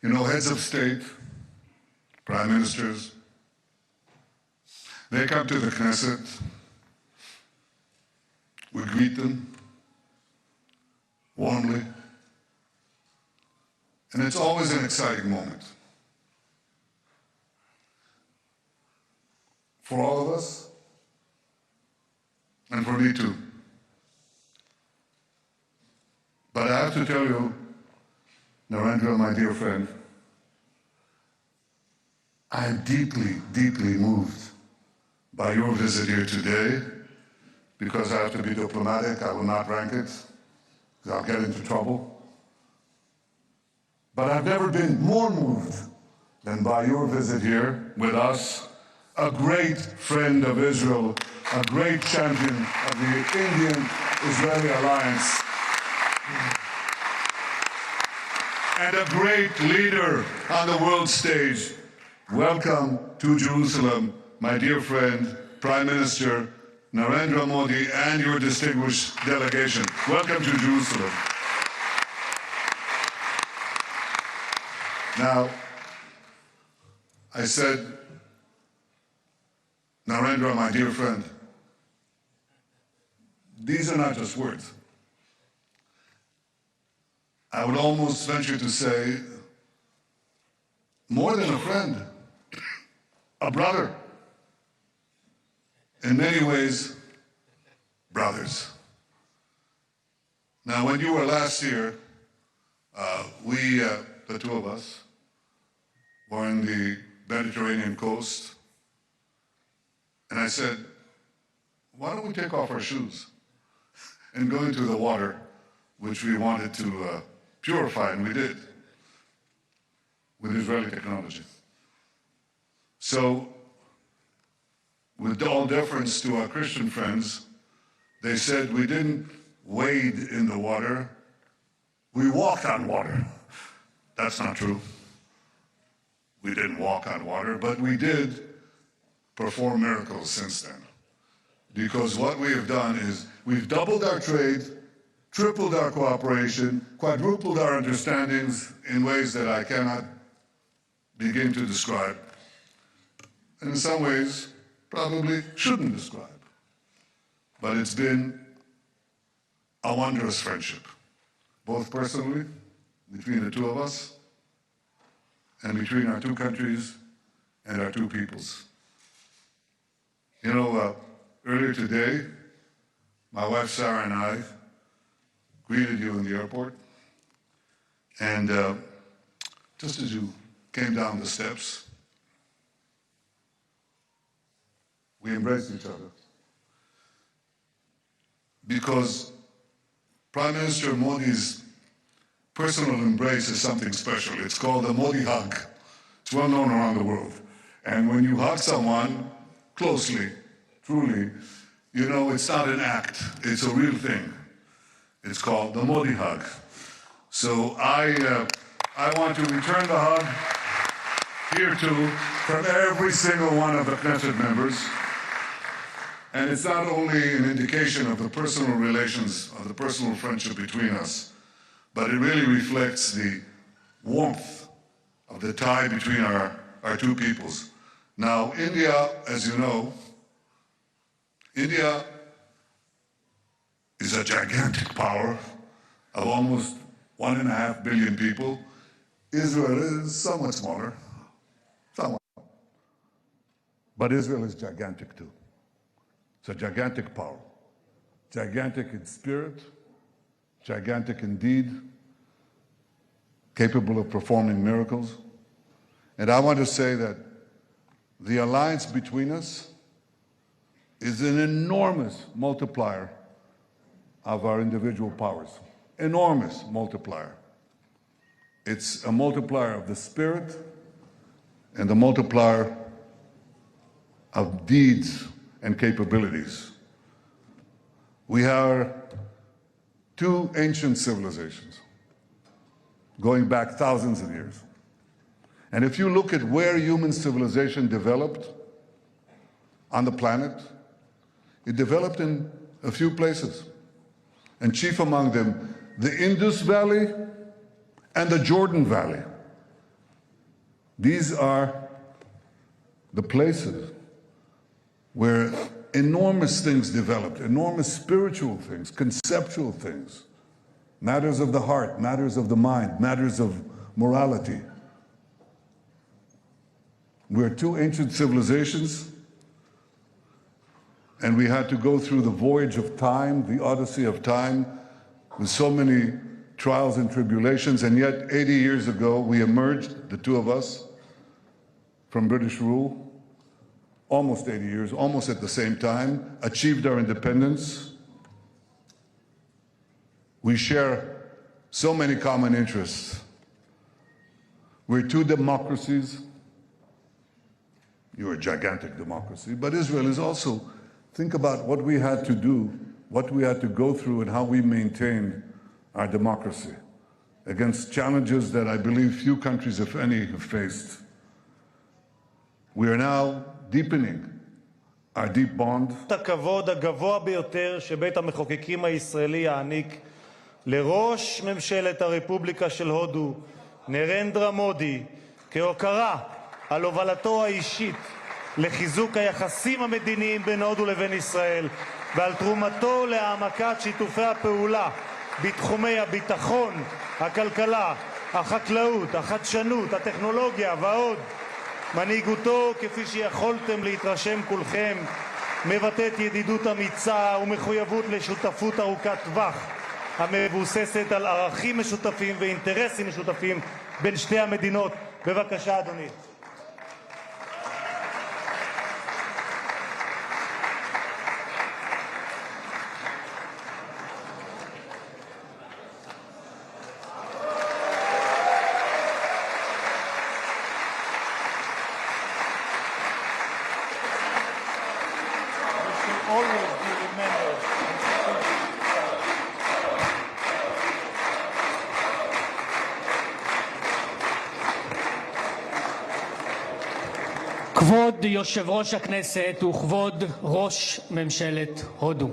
You know, heads of state, prime ministers, they come to the Knesset, we greet them warmly, and it's always an exciting moment. For all of us, and for me too. But I have to tell you, Narendra, my dear friend, I am deeply, deeply moved by your visit here today. Because I have to be diplomatic, I will not rank it, because I'll get into trouble. But I've never been more moved than by your visit here with us, a great friend of Israel, a great champion of the Indian-Israeli alliance, and a great leader on the world stage. Welcome to Jerusalem, my dear friend, Prime Minister Narendra Modi, and your distinguished delegation. Welcome to Jerusalem. Now, I said, Narendra, my dear friend, these are not just words. I would almost venture to say, more than a friend, a brother. In many ways, brothers. Now, when you were last here, we, the two of us, were in the Mediterranean coast, and I said, why don't we take off our shoes and go into the water, which we wanted to purify, and we did, with Israeli technology. So, with all deference to our Christian friends, they said we didn't wade in the water, we walked on water. That's not true. We didn't walk on water, but we did perform miracles since then. Because what we have done is we've doubled our trade, tripled our cooperation, quadrupled our understandings in ways that I cannot begin to describe. And in some ways, probably shouldn't describe. But it's been a wondrous friendship, both personally, between the two of us, and between our two countries and our two peoples. You know, earlier today, my wife Sarah and I greeted you in the airport, and just as you came down the steps, we embraced each other. Because Prime Minister Modi's personal embrace is something special. It's called the Modi hug. It's well known around the world. And when you hug someone closely, truly, you know it's not an act, it's a real thing. It's called the Modi hug. So I want to return the hug here too from every single one of the Knesset members. And it's not only an indication of the personal relations, of the personal friendship between us, but it really reflects the warmth of the tie between our two peoples. Now, India, as you know, India is a gigantic power of almost 1.5 billion people. Israel is somewhat smaller, somewhat. But Israel is gigantic too. It's a gigantic power, gigantic in spirit, gigantic in deed, capable of performing miracles. And I want to say that the alliance between us is an enormous multiplier of our individual powers, enormous multiplier. It's a multiplier of the spirit and the multiplier of deeds and capabilities. We are two ancient civilizations going back thousands of years. And if you look at where human civilization developed on the planet, it developed in a few places. And chief among them, the Indus Valley and the Jordan Valley. These are the places where enormous things developed, enormous spiritual things, conceptual things, matters of the heart, matters of the mind, matters of morality. We're two ancient civilizations, and we had to go through the voyage of time, the odyssey of time, with so many trials and tribulations, and yet 80 years ago we emerged, the two of us, from British rule, almost 80 years, almost at the same time, achieved our independence. We share so many common interests. We're two democracies. You're a gigantic democracy, but Israel is also, think about what we had to do, what we had to go through, and how we maintained our democracy against challenges that I believe few countries, if any, have faced. We are now deepening our deep bond. הכבוד הגבוה ביותר שבית המחוקקים הישראלי יעניק לראש ממשלת הרפובליקה של הודו, נרנדרה מודי, כהוקרה על הובלתו האישית לחיזוק היחסים המדיניים בין הודו לבין ישראל ועל תרומתו להעמקת שיתופי הפעולה בתחומי הביטחון, הכלכלה, החקלאות, החדשנות, הטכנולוגיה ועוד. מנהיגותו, כפי שיכולתם להתרשם כולכם, מבטאת ידידות אמיצה ומחויבות לשותפות ארוכת טווח המבוססת על ערכים משותפים ואינטרסים משותפים בין שתי המדינות. בבקשה, אדוני. Always be remembered. כבוד יושב ראש הכנסת וכבוד ראש ממשלת הודו.